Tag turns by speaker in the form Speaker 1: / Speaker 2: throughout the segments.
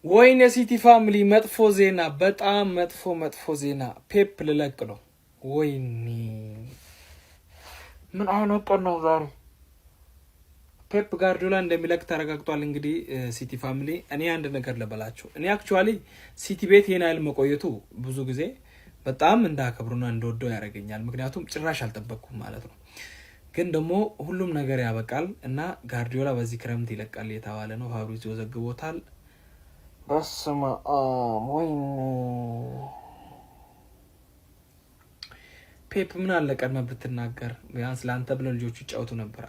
Speaker 1: ወይኔ ሲቲ ፋሚሊ መጥፎ ዜና፣ በጣም መጥፎ ዜና። ፔፕ ልለቅ ነው። ወይኔ ምን አይነት ቀን ነው ዛሬ? ፔፕ ጋርዲዮላ እንደሚለቅ ተረጋግጧል። እንግዲህ ሲቲ ፋሚሊ እኔ አንድ ነገር ልበላችሁ። እኔ አክቹአሊ ሲቲ ቤት ይሄን ያህል መቆየቱ ብዙ ጊዜ በጣም እንዳከብሩና እንደወደው ያደርገኛል። ምክንያቱም ጭራሽ አልጠበቅኩም ማለት ነው። ግን ደግሞ ሁሉም ነገር ያበቃል እና ጋርዲዮላ በዚህ ክረምት ይለቃል የተባለ ነው። ፋብሪዚዮ ዘግቦታል። በስመ አብ ወይኔ ፔፕ ምን አለ ቀድመህ ብትናገር፣ ቢያንስ ለአንተ ብለው ልጆቹ ይጫወቱ ነበር።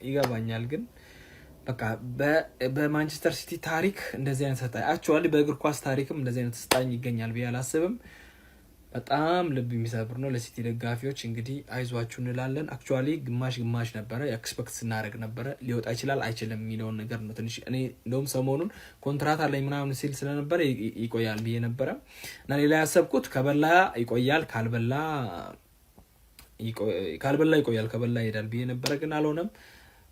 Speaker 1: ይገባኛል፣ ግን በቃ በማንቸስተር ሲቲ ታሪክ እንደዚህ አይነት ሰጣኝ አክቹአሊ በእግር ኳስ ታሪክም እንደዚህ አይነት ሰጣኝ ይገኛል ብዬ አላስብም። በጣም ልብ የሚሰብር ነው። ለሲቲ ደጋፊዎች እንግዲህ አይዟችሁ እንላለን። አክቹአሊ ግማሽ ነበረ ኤክስፔክት ስናደርግ ነበረ ሊወጣ ይችላል አይችልም የሚለውን ነገር ነው። ትንሽ እኔ እንደውም ሰሞኑን ኮንትራት አለኝ ምናምን ሲል ስለነበረ ይቆያል ብዬ ነበረ እና ሌላ ያሰብኩት ከበላ ይቆያል ካልበላ ይቆያል ከበላ ይሄዳል ብዬ ነበረ፣ ግን አልሆነም።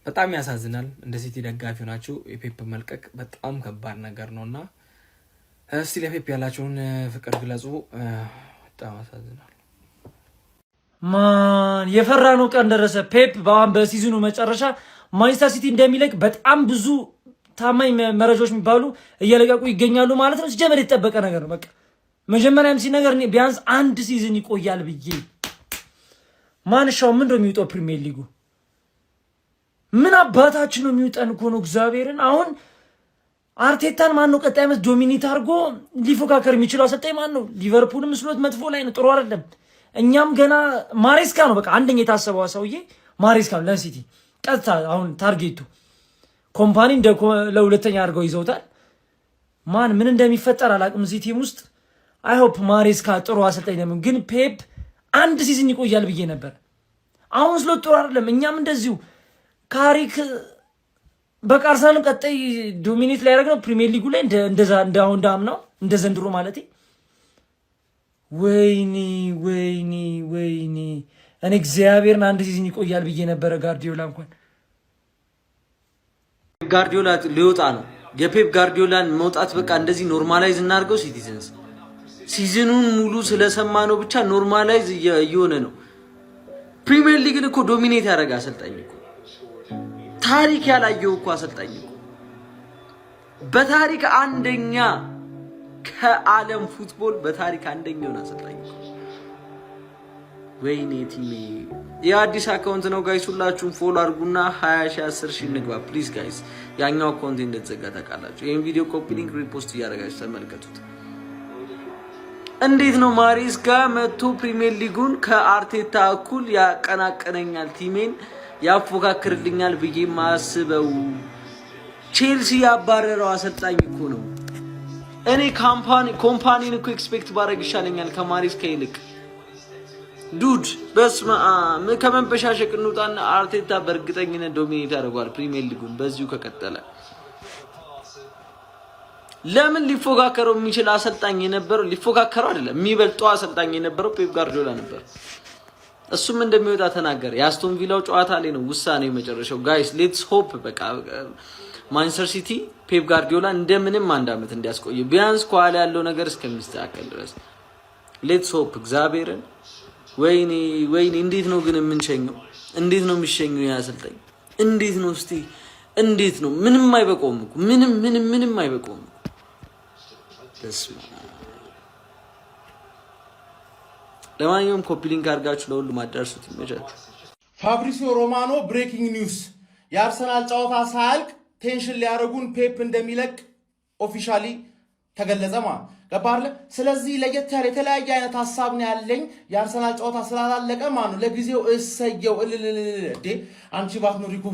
Speaker 1: በጣም ያሳዝናል። እንደ ሲቲ ደጋፊ ናችሁ የፔፕ መልቀቅ በጣም ከባድ ነገር ነውና እስቲ ለፔፕ ያላችሁን ፍቅር ግለጹ። በጣም ያሳዝናል።
Speaker 2: ማን የፈራነው ቀን ደረሰ። ፔፕ በሲዝኑ መጨረሻ ማንቸስተር ሲቲ እንደሚለቅ በጣም ብዙ ታማኝ መረጃዎች የሚባሉ እየለቀቁ ይገኛሉ ማለት ነው። ሲጀመር የተጠበቀ ነገር ነው። በቃ መጀመሪያም ሲነገር ቢያንስ አንድ ሲዝን ይቆያል ብዬ ማንሻው ምን ነው የሚውጠው? ፕሪሚየር ሊጉ ምን አባታችን ነው የሚውጠን እኮ ነው እግዚአብሔርን። አሁን አርቴታን ማን ነው ቀጣይ ዓመት ዶሚኔት አድርጎ ሊፎካከር የሚችለው አሰልጣኝ ማን ነው? ሊቨርፑልም ስሎት መጥፎ ላይ ነው፣ ጥሩ አይደለም። እኛም ገና ማሬስካ ነው በቃ አንደኛ የታሰበው ሰውዬ ማሬስካ ነው ለሲቲ ቀጥታ። አሁን ታርጌቱ ኮምፓኒ እንደ ለሁለተኛ አድርገው ይዘውታል። ማን ምን እንደሚፈጠር አላውቅም ሲቲም ውስጥ። አይ ሆፕ ማሬስካ ጥሩ አሰልጣኝ ነው፣ ግን ፔፕ አንድ ሲዝን ይቆያል ብዬ ነበር። አሁን ስሎት ጥሩ አይደለም። እኛም እንደዚሁ ካሪክ በቃ አርሰናልም ቀጣይ ዶሚኔት ላይ ያደረገው ፕሪሚየር ሊጉ ላይ እንደዛ እንዳሁን ዳምናው እንደ ዘንድሮ ማለት ወይኔ እኔ እግዚአብሔርን አንድ ሲዝን ይቆያል ብዬ ነበረ። ጋርዲዮላ እንኳን
Speaker 3: ጋርዲዮላ ሊወጣ ነው። የፔፕ ጋርዲዮላን መውጣት በቃ እንደዚህ ኖርማላይዝ እናድርገው። ሲቲዝንስ ሲዝኑን ሙሉ ስለሰማ ነው ብቻ ኖርማላይዝ እየሆነ ነው። ፕሪሚየር ሊግን እኮ ዶሚኔት ያደረገ አሰልጣኝ እኮ ታሪክ ያላየው እኮ አሰልጣኝ እኮ በታሪክ አንደኛ ከዓለም ፉትቦል በታሪክ አንደኛውን አሰልጣኝ እኮ። ወይኔ ቲሜ የአዲስ አካውንት ነው ጋይስ፣ ሁላችሁም ፎሎ አድርጉና 20 ሺህ 10 ሺህ እንግባ ፕሊዝ ጋይስ። ያኛው አካውንት እንደተዘጋ ታውቃላችሁ። ይሄን ቪዲዮ ኮፒ ሊንክ ሪፖስት እያደረጋችሁ ተመልከቱት። እንዴት ነው ማሬስካ መጥቶ ፕሪሚየር ሊጉን ከአርቴታ እኩል ያቀናቀነኛል ቲሜን ያፎካክርልኛል ብዬ ማስበው? ቼልሲ ያባረረው አሰልጣኝ እኮ ነው። እኔ ኮምፓኒን እኮ ኤክስፔክት ባረግ ይሻለኛል ከማሬስካ ይልቅ። ዱድ በስመ አብ ከመንበሻሸቅ እንውጣና አርቴታ በእርግጠኝነት ዶሚኔት ያደርገዋል ፕሪሚየር ሊጉን በዚሁ ከቀጠለ። ለምን ሊፎካከረው የሚችል አሰልጣኝ የነበረው ሊፎካከረው አይደለም የሚበልጠው አሰልጣኝ የነበረው ፔፕ ጋርዲዮላ ነበር። እሱም እንደሚወጣ ተናገረ። የአስቶን ቪላው ጨዋታ ላይ ነው ውሳኔው መጨረሻው። ጋይስ ሌትስ ሆፕ በቃ ማንቸስተር ሲቲ ፔፕ ጋርዲዮላ እንደምንም አንድ አመት እንዲያስቆይ ቢያንስ ኳላ ያለው ነገር እስከሚስተካከል ድረስ ሌትስ ሆፕ እግዚአብሔርን። ወይኔ እንዴት ነው ግን የምንሸኘው? እንዴት ነው የሚሸኘው? ያሰልጣኝ እንዴት ነው እስቲ እንዴት ነው? ምንም አይበቆም እኮ ምንም አይበቆም። ለማንኛውም ኮፒ ሊንክ አድርጋችሁ ለሁሉም አዳርሱት። ይመቻችሁ።
Speaker 4: ፋብሪሲዮ ሮማኖ ብሬኪንግ ኒውስ፣ የአርሰናል ጨዋታ ሳያልቅ ቴንሽን ሊያደርጉን ፔፕ እንደሚለቅ ኦፊሻሊ ተገለጸ ማለት ገባለ። ስለዚህ ለየት ያለ የተለያየ አይነት ሀሳብ ነው ያለኝ። የአርሰናል ጨዋታ ስላላለቀ ማለት ነው ለጊዜው እሰየው እልልልልል አንቺ ባትኖሪ እኮ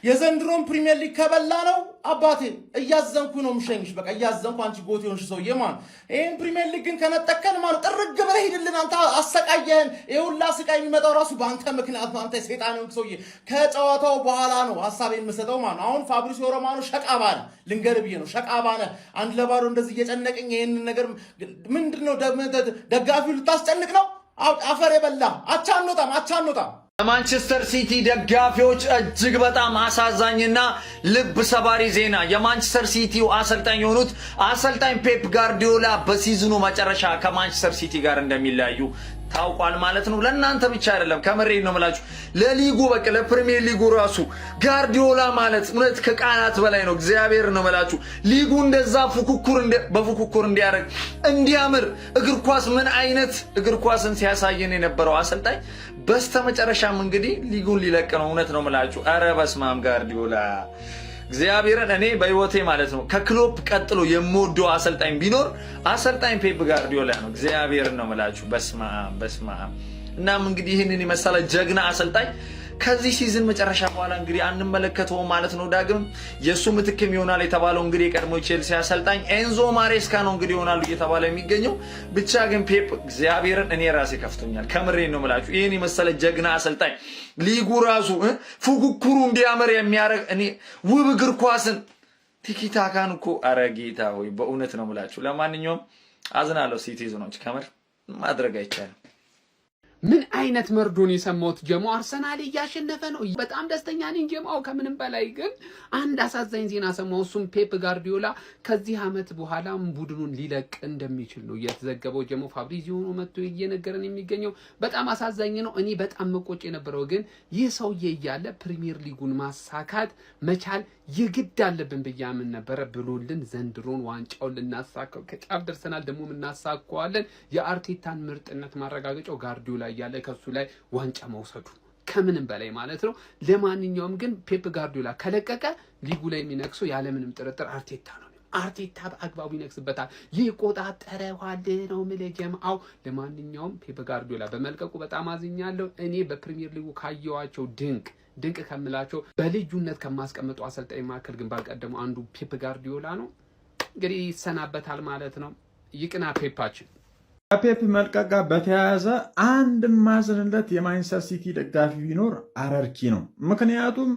Speaker 4: የዘንድሮን ፕሪሚየር ሊግ ከበላ ነው አባቴ እያዘንኩ ነው የምሸኝሽ። በቃ እያዘንኩ አንቺ ጎት ሆንሽ ሰውዬ ማለት ይሄን ፕሪሚየር ሊግ ግን ከነጠቀን ማለት ጥርግ ብለህ ሂድልን አንተ አሰቃየህን። ይሁላ ስቃይ የሚመጣው ራሱ በአንተ ምክንያት ነው። አንተ ሰይጣን ነው ሰውዬ። ከጨዋታው በኋላ ነው ሐሳቤን የምሰጠው ማለት አሁን ፋብሪሲዮ ሮማኖ ሸቃባነ ልንገር ብዬ ነው ሸቃባነ አንድ ለባዶ እንደዚህ እየጨነቀኝ ይሄንን ነገር ምንድነው ደጋፊው ልታስጨንቅ ነው? አፈር የበላ አቻ አንወጣም
Speaker 3: ማንቸስተር ሲቲ ደጋፊዎች እጅግ በጣም አሳዛኝና ልብ ሰባሪ ዜና የማንቸስተር ሲቲው አሰልጣኝ የሆኑት አሰልጣኝ ፔፕ ጋርዲዮላ በሲዝኑ መጨረሻ ከማንቸስተር ሲቲ ጋር እንደሚለያዩ ታውቋል ማለት ነው። ለእናንተ ብቻ አይደለም ከመሬ ነው የምላችሁ ለሊጉ በቃ ለፕሪሚየር ሊጉ ራሱ ጋርዲዮላ ማለት እውነት ከቃላት በላይ ነው። እግዚአብሔር ነው የምላችሁ ሊጉ እንደዛ በፉክክር እንዲያደርግ እንዲያምር እግር ኳስ ምን አይነት እግር ኳስን ሲያሳየን የነበረው አሰልጣኝ በስተመጨረሻም እንግዲህ ሊጉን ሊለቅ ነው። እውነት ነው የምላችሁ። ኧረ በስመ አብ ጋርዲዮላ እግዚአብሔርን እኔ በህይወቴ ማለት ነው ከክሎፕ ቀጥሎ የምወደው አሰልጣኝ ቢኖር አሰልጣኝ ፔፕ ጋርዲዮላ ነው። እግዚአብሔርን ነው የምላችሁ። በስመ አብ እናም እንግዲህ ይህንን የመሰለ ጀግና አሰልጣኝ ከዚህ ሲዝን መጨረሻ በኋላ እንግዲህ አንመለከተው ማለት ነው። ዳግም የሱ ምትክም ይሆናል የተባለው እንግዲህ የቀድሞ ቼልሲ አሰልጣኝ ኤንዞ ማሬስካ ነው እንግዲህ ይሆናሉ እየተባለ የሚገኘው። ብቻ ግን ፔፕ እግዚአብሔርን እኔ ራሴ ከፍቶኛል። ከምሬን ነው የምላችሁ። ይህን የመሰለ ጀግና አሰልጣኝ ሊጉ ራሱ ፉክክሩ እንዲያምር የሚያደርግ እኔ ውብ እግር ኳስን ቲኪታካን እኮ ኧረ ጌታ ሆይ በእውነት ነው የምላችሁ። ለማንኛውም አዝናለሁ ሲቲዝኖች፣ ከምር ማድረግ አይቻልም።
Speaker 5: ምን አይነት መርዶን የሰማሁት ጀሞ አርሰናል እያሸነፈ ነው። በጣም ደስተኛ ነኝ ጀማው። ከምንም በላይ ግን አንድ አሳዛኝ ዜና ሰማሁ። እሱም ፔፕ ጋርዲዮላ ከዚህ አመት በኋላ ቡድኑን ሊለቅ እንደሚችል ነው የተዘገበው። ጀሞ ፋብሪዚዮ ነው መጥቶ እየነገረን የሚገኘው። በጣም አሳዛኝ ነው። እኔ በጣም መቆጭ የነበረው ግን ይህ ሰውዬ እያለ ፕሪሚየር ሊጉን ማሳካት መቻል የግድ አለብን ብያምን ነበረ ብሎልን ዘንድሮን ዋንጫውን ልናሳካው ከጫፍ ደርሰናል። ደግሞ እናሳካዋለን። የአርቴታን ምርጥነት ማረጋገጫው ጋርዲዮላ እያለ ከሱ ላይ ዋንጫ መውሰዱ ከምንም በላይ ማለት ነው። ለማንኛውም ግን ፔፕ ጋርዲዮላ ከለቀቀ ሊጉ ላይ የሚነክሰው ያለምንም ጥርጥር አርቴታ ነው። አርቴታ በአግባቡ ይነክስበታል፣ ይቆጣጠረዋል ነው ምለጀምአው። ለማንኛውም ፔፕ ጋርዲዮላ በመልቀቁ በጣም አዝኛለሁ። እኔ በፕሪሚየር ሊጉ ካየዋቸው ድንቅ ከምላቸው በልዩነት ከማስቀምጠው አሰልጣኝ መካከል ግን ባልቀደሙ አንዱ ፔፕ ጋርዲዮላ ነው። እንግዲህ ይሰናበታል ማለት ነው። ይቅና ፔፓችን።
Speaker 6: ከፔፕ መልቀቅ ጋር በተያያዘ አንድ ማዝንለት የማንቸስተር ሲቲ ደጋፊ ቢኖር አረርኪ ነው። ምክንያቱም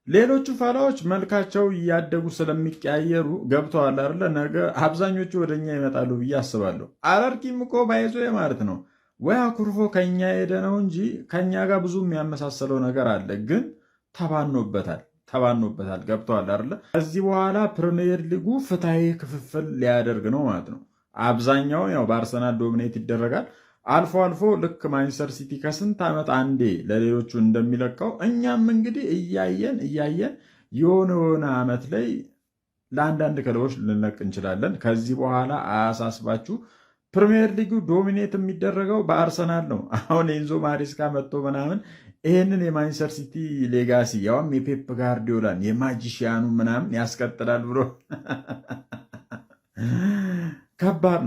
Speaker 6: ሌሎቹ ፋላዎች መልካቸው እያደጉ ስለሚቀያየሩ ገብተዋል አይደለ? ነገ አብዛኞቹ ወደኛ ይመጣሉ ብዬ አስባለሁ። አረርኪም እኮ ባይዞ ማለት ነው ወይ አኩርፎ ከኛ ሄደ ነው እንጂ ከኛ ጋር ብዙ የሚያመሳሰለው ነገር አለ። ግን ተባኖበታል። ገብተዋል አይደለ? ከዚህ በኋላ ፕሪሚየር ሊጉ ፍትሃዊ ክፍፍል ሊያደርግ ነው ማለት ነው። አብዛኛውን ያው በአርሰናል ዶሚኔት ይደረጋል። አልፎ አልፎ ልክ ማንቸስተር ሲቲ ከስንት ዓመት አንዴ ለሌሎቹ እንደሚለቀው እኛም እንግዲህ እያየን የሆነ ዓመት ላይ ለአንዳንድ ክለቦች ልንለቅ እንችላለን። ከዚህ በኋላ አያሳስባችሁ። ፕሪሚየር ሊጉ ዶሚኔት የሚደረገው በአርሰናል ነው። አሁን ኤንዞ ማሬስካ መጥቶ ምናምን ይህንን የማንቸስተር ሲቲ ሌጋሲ ያውም የፔፕ ጋርዲዮላን የማጂሽያኑ ምናምን ያስቀጥላል ብሎ ከባድ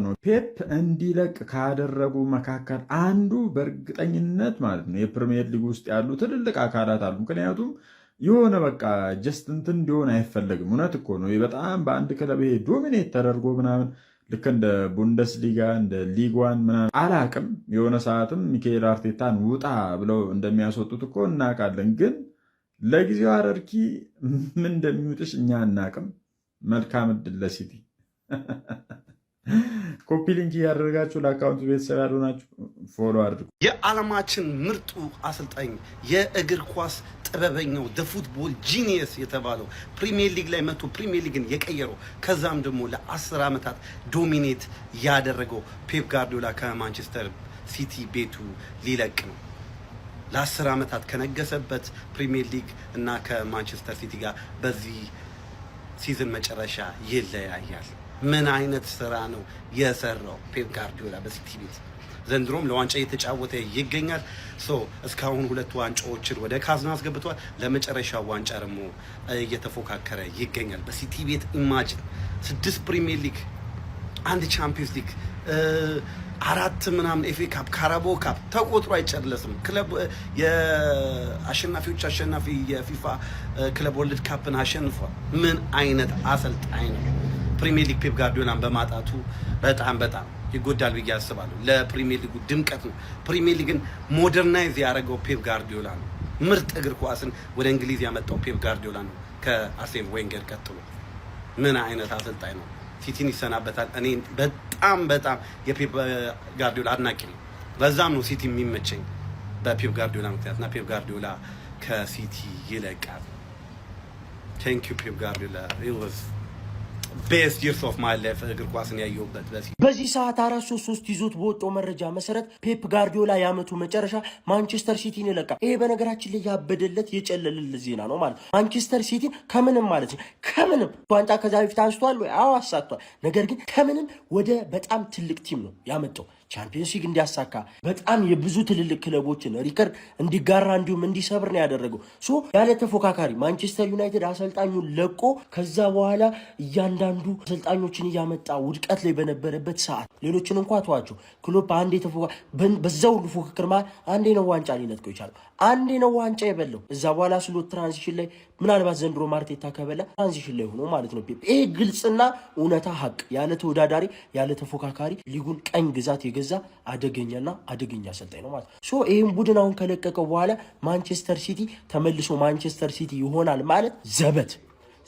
Speaker 6: ነው። ፔፕ እንዲለቅ ካደረጉ መካከል አንዱ በእርግጠኝነት ማለት ነው የፕሪሚየር ሊግ ውስጥ ያሉ ትልልቅ አካላት አሉ። ምክንያቱም የሆነ በቃ ጀስት እንትን እንዲሆን አይፈለግም። እውነት እኮ ነው። በጣም በአንድ ክለብ ይሄ ዶሚኔት ተደርጎ ምናምን ልክ እንደ ቡንደስሊጋ እንደ ሊጓን ምናምን አላቅም። የሆነ ሰዓትም ሚካኤል አርቴታን ውጣ ብለው እንደሚያስወጡት እኮ እናውቃለን። ግን ለጊዜው አረርኪ ምን እንደሚውጥሽ እኛ አናቅም። መልካም ዕድል ለሲቲ። ኮፒ ሊንክ እያደረጋችሁ ለአካውንቱ ቤተሰብ ያልሆናችሁ ፎሎ አድርጉ።
Speaker 7: የዓለማችን ምርጡ አሰልጣኝ የእግር ኳስ ጥበበኛው ፉትቦል ጂኒየስ የተባለው ፕሪሚየር ሊግ ላይ መጥቶ ፕሪሚየር ሊግን የቀየረው ከዛም ደግሞ ለ10 ዓመታት ዶሚኔት ያደረገው ፔፕ ጋርዲዮላ ከማንቸስተር ሲቲ ቤቱ ሊለቅ ነው። ለ10 ዓመታት ከነገሰበት ፕሪሚየር ሊግ እና ከማንቸስተር ሲቲ ጋር በዚህ ሲዝን መጨረሻ ይለያያል። ምን አይነት ስራ ነው የሰራው ፔፕ ጋርዲዮላ በሲቲ ቤት? ዘንድሮም ለዋንጫ እየተጫወተ ይገኛል። እስካሁን 2 ዋንጫዎችን ወደ ካዝና አስገብቷል። ለመጨረሻው ዋንጫ ደግሞ እየተፎካከረ ይገኛል በሲቲ ቤት። ኢማጂን 6 ፕሪሚየር ሊግ፣ 1 ቻምፒየንስ ሊግ፣ 4 ምናምን ኤፍኤ ካፕ፣ ካራቦ ካፕ ተቆጥሮ አይጨረስም። ክለብ የአሸናፊዎች አሸናፊ የፊፋ ክለብ ወርልድ ካፕን አሸንፏል። ምን አይነት አሰልጣኝ ነው! ፕሪሚየር ሊግ ፔፕ ጋርዲዮላን በማጣቱ በጣም ይጎዳል ብዬ አስባለሁ። ለፕሪሚየር ሊጉ ድምቀት ነው። ፕሪሚየር ሊግን ሞደርናይዝ ያደረገው ፔፕ ጋርዲዮላ ነው። ምርጥ እግር ኳስን ወደ እንግሊዝ ያመጣው ፔፕ ጋርዲዮላ ነው ከአርሴን ዌንገር ቀጥሎ። ምን አይነት አሰልጣኝ ነው! ሲቲን ይሰናበታል። እኔ በጣም የፔፕ ጋርዲዮላ አድናቂ ነው። በዛም ነው ሲቲ የሚመቸኝ። በፔፕ ጋርዲዮላ ምክንያትና ፔፕ ጋርዲዮላ ከሲቲ ይለቃል። ቴንክ ዩ ፔፕ ጋርዲዮላ it was best years of my life እግር ኳስን ያየሁበት
Speaker 8: በዚህ ሰዓት 4-3 ይዞት በወጣው መረጃ መሰረት ፔፕ ጋርዲዮላ ያመቱ መጨረሻ ማንቸስተር ሲቲን ይለቃል። ይሄ በነገራችን ላይ ያበደለት የጨለለለት ዜና ነው ማለት ነው። ማንቸስተር ሲቲን ከምንም ማለት ነው ከምንም ዋንጫ ከዛ በፊት አንስቷል ወይ? አዎ አሳክቷል። ነገር ግን ከምንም ወደ በጣም ትልቅ ቲም ነው ያመጣው። ቻምፒየንስ ሊግ እንዲያሳካ በጣም የብዙ ትልልቅ ክለቦችን ሪከርድ እንዲጋራ እንዲሁም እንዲሰብር ነው ያደረገው። ሶ ያለ ተፎካካሪ ማንቸስተር ዩናይትድ አሰልጣኙን ለቆ ከዛ በኋላ እያንዳንዱ አሰልጣኞችን እያመጣ ውድቀት ላይ በነበረበት ሰዓት ሌሎችን እንኳን ተዋቸው ክሎፕ አንዴ በዛው ሁሉ ፉክክር ማለት አንዴ ነው ዋንጫ ሊነጥቀው ይቻላል። አንዴ ነው ዋንጫ የበለው። እዛ በኋላ ስሎት ትራንዚሽን ላይ ምናልባት ዘንድሮ ማርቴታ ከበላ ትራንዚሽን ላይ ሆኖ ማለት ነው ፔፕ። ይሄ ግልጽና እውነታ ሀቅ ያለ ተወዳዳሪ ያለ ተፎካካሪ ሊጉን ቀኝ ግዛት የገዛ አደገኛና አደገኛ አሰልጣኝ ነው ማለት ነው። ሶ ይሄን ቡድን አሁን ከለቀቀው በኋላ ማንቸስተር ሲቲ ተመልሶ ማንቸስተር ሲቲ ይሆናል ማለት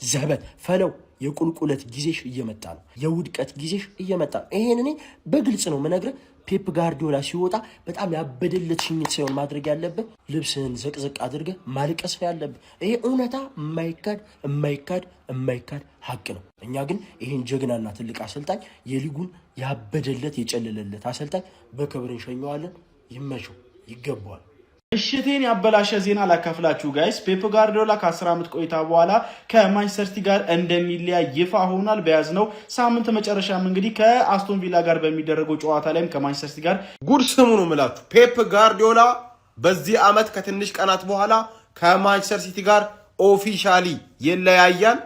Speaker 8: ዘበት ፈለው የቁልቁለት ጊዜሽ እየመጣ ነው። የውድቀት ጊዜሽ እየመጣ ነው። ይሄን እኔ በግልጽ ነው መነግርህ። ፔፕ ጋርዲዮላ ሲወጣ በጣም ያበደለት ሽኝት ሳይሆን ማድረግ ያለብህ ልብስህን ዘቅዘቅ አድርገህ ማልቀስ ያለብህ። ይሄ እውነታ የማይካድ ሀቅ ነው። እኛ ግን ይሄን ጀግናና ትልቅ አሰልጣኝ የሊጉን ያበደለት የጨለለለት አሰልጣኝ በክብር እንሸኘዋለን። ይመቸው፣ ይገባዋል።
Speaker 4: ምሽቴን ያበላሸ ዜና ላካፍላችሁ ጋይስ። ፔፕ ጋርዲዮላ ከ10 ዓመት ቆይታ በኋላ ከማንቸስተር ሲቲ ጋር እንደሚለያይ ይፋ ሆኗል። በያዝነው ሳምንት መጨረሻም እንግዲህ ከአስቶን ቪላ ጋር በሚደረገው ጨዋታ ላይም ከማንቸስተር ሲቲ ጋር ጉድ ስሙ ነው የምላችሁ። ፔፕ ጋርዲዮላ በዚህ ዓመት ከትንሽ ቀናት በኋላ ከማንቸስተር ሲቲ ጋር ኦፊሻሊ ይለያያል።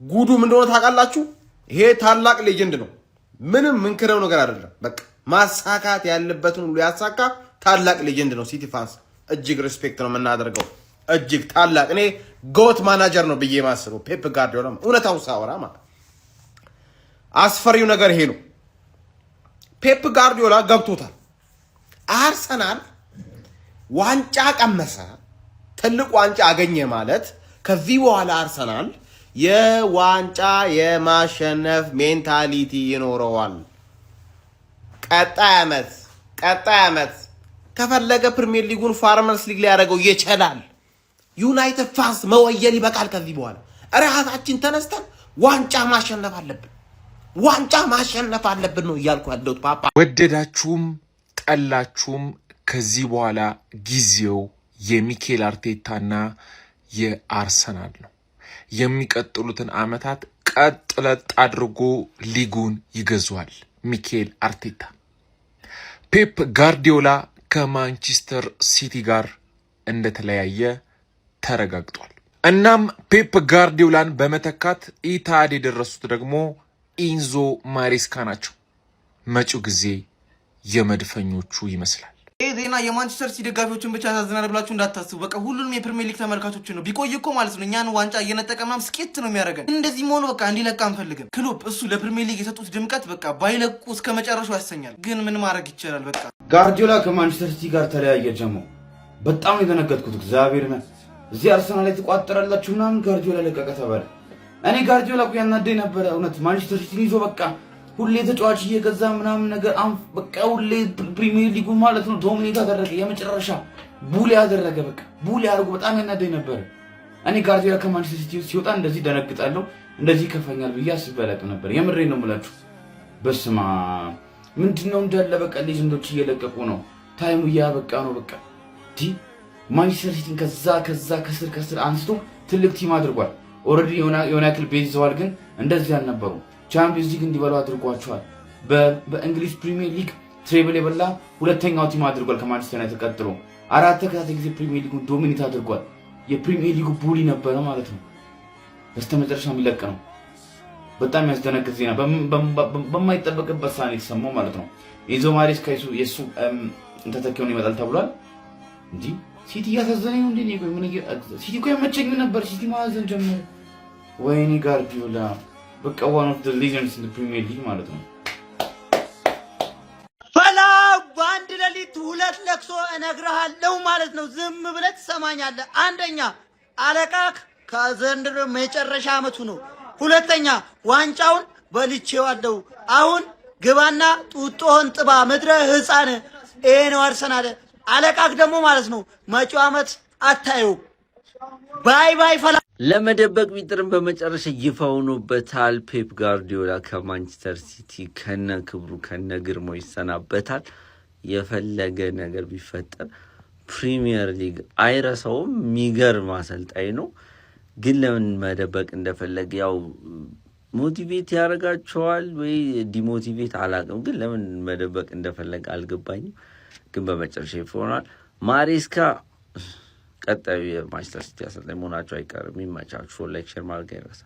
Speaker 4: ጉዱ ምንድነው ታውቃላችሁ? ይሄ ታላቅ ሌጀንድ ነው። ምንም ምንክረው ነገር አይደለም። በቃ ማሳካት ያለበትን ሁሉ ያሳካ ታላቅ ሌጀንድ ነው። ሲቲ ፋንስ እጅግ ሪስፔክት ነው የምናደርገው። እጅግ ታላቅ እኔ ጎት ማናጀር ነው ብዬ ማስበው ፔፕ ጋርዲዮላ። እውነታው ሳወራ ማለት አስፈሪው ነገር ይሄ ነው። ፔፕ ጋርዲዮላ ገብቶታል። አርሰናል ዋንጫ ቀመሰ፣ ትልቅ ዋንጫ አገኘ ማለት ከዚህ በኋላ አርሰናል የዋንጫ የማሸነፍ ሜንታሊቲ ይኖረዋል። ቀጣይ ዓመት ከፈለገ ፕሪሚየር ሊጉን ፋርመርስ ሊግ ሊያደርገው ይችላል። ዩናይትድ ፋንስ መወየል ይበቃል። ከዚህ በኋላ ራሳችን ተነስተን ዋንጫ ማሸነፍ አለብን ነው እያልኩ ያለሁት። ፓፓ
Speaker 9: ወደዳችሁም ጠላችሁም ከዚህ በኋላ ጊዜው የሚኬል አርቴታና የአርሰናል ነው። የሚቀጥሉትን ዓመታት ቀጥለጥ አድርጎ ሊጉን ይገዟል ሚኬል አርቴታ። ፔፕ ጋርዲዮላ ከማንቸስተር ሲቲ ጋር እንደተለያየ ተረጋግጧል። እናም ፔፕ ጋርዲዮላን በመተካት ኢታድ የደረሱት ደግሞ ኢንዞ ማሬስካ ናቸው። መጪው ጊዜ የመድፈኞቹ ይመስላል።
Speaker 10: ይህ ዜና የማንቸስተር ሲቲ ደጋፊዎችን ብቻ ያሳዝናል ብላችሁ እንዳታስቡ። በቃ ሁሉንም የፕሪሚየር ሊግ ተመልካቾችን ነው። ቢቆይ እኮ ማለት ነው እኛን ዋንጫ እየነጠቀ ምናምን ስኬት ነው የሚያደርገን። እንደዚህ መሆኑ በቃ እንዲለቃ አንፈልግም። ክሎፕ እሱ ለፕሪሚየር ሊግ የሰጡት ድምቀት በቃ ባይለቁ እስከ መጨረሻው ያሰኛል። ግን ምን ማድረግ ይቻላል? በቃ
Speaker 11: ጋርዲዮላ ከማንቸስተር ሲቲ ጋር ተለያየ። ጀሞ በጣም ነው የደነገጥኩት። እግዚአብሔር ነው እዚህ አርሰናል ላይ ተቋጠረላችሁ ምናምን ጋርዲዮላ ለቀቀ ተባለ። እኔ ጋርዲዮላ እኮ ያናደኝ ነበረ እውነት ማንቸስተር ሲቲን ይዞ በቃ ሁሌ ተጫዋች እየገዛ ምናምን ነገር በቃ ሁሌ ፕሪሚየር ሊጉ ማለት ነው ዶሚኔት አደረገ። የመጨረሻ ቡሊ አደረገ። በቃ ቡሊ አድርጎ በጣም ያናደኝ ነበር። እኔ ጋርዲዮላ ከማንቸስተር ሲቲ ሲወጣ እንደዚህ ደነግጣለሁ፣ እንደዚህ ይከፋኛል ብዬ አስቤ አላውቅም ነበር። የምሬን ነው የምላችሁ። በስማ ምንድነው እንዳለ በቃ ሌጀንዶች እየለቀቁ ነው። ታይሙ እያበቃ ነው። በቃ ማንቸስተር ሲቲን ከዛ ከስር አንስቶ ትልቅ ቲም አድርጓል። ኦልሬዲ የሆነ ያክል ቤዝ ይዘዋል፣ ግን እንደዚህ አልነበሩም። ቻምፒየንስ ሊግ እንዲበሉ አድርጓቸዋል። በእንግሊዝ ፕሪሚየር ሊግ ትሬብል የበላ ሁለተኛው ቲም አድርጓል ከማንቸስተር ዩናይትድ ቀጥሎ። 4 ተከታታይ ጊዜ ፕሪሚየር ሊጉን ዶሚኔት አድርጓል። የፕሪሚየር ሊጉ ቡሊ ነበረ ማለት ነው። በስተመጨረሻ የሚለቅ ነው። በጣም ያስደነግጥ ዜና በማይጠበቅበት ሰዓት የተሰማው ማለት ነው። ኢንዞ ማሬስካ የሱ ተተኪውን ይመጣል ተብሏል። እንጂ ሲቲ ያሳዘነኝ ነው እንዴ? ሲቲ እኮ ያመቸኝ ነበር። ሲቲ ማዘን ጀመረ። ወይኔ ጋርዲዮላ በቃ one of the legends in the Premier League ማለት ነው።
Speaker 12: ፈላው በአንድ ሌሊት 2 ለቅሶ እነግርሃለሁ ማለት ነው። ዝም ብለህ ትሰማኛለህ። አንደኛ አለቃክ ከዘንድሮ መጨረሻ ዓመቱ ነው። ሁለተኛ ዋንጫውን በልቼዋለሁ። አሁን ግባና ጡጦህን ጥባ ምድረ ህፃን። ይሄ ነው አርሰናል። አለቃክ ደግሞ ማለት ነው መጪው ዓመት አታየው። ባይ ባይ ፈላ
Speaker 3: ለመደበቅ ቢጥርም በመጨረሻ ይፋ ሆኖበታል። ፔፕ ጋርዲዮላ ከማንቸስተር ሲቲ ከነ ክብሩ ከነ ግርማው ይሰናበታል። የፈለገ ነገር ቢፈጠር ፕሪሚየር ሊግ አይረሳውም። የሚገርም አሰልጣኝ ነው። ግን ለምን መደበቅ እንደፈለገ ያው ሞቲቬት ያደርጋቸዋል ወይ ዲሞቲቬት አላውቅም። ግን ለምን መደበቅ እንደፈለገ አልገባኝም። ግን በመጨረሻ ይፎናል። ማሬስካ ቀጣዩ የማንቸስተር ሲቲ አሰልጣኝ መሆናቸው አይቀርም። ይመቻችሁ። ላይክ ሼር ማድረግ አይረሳ።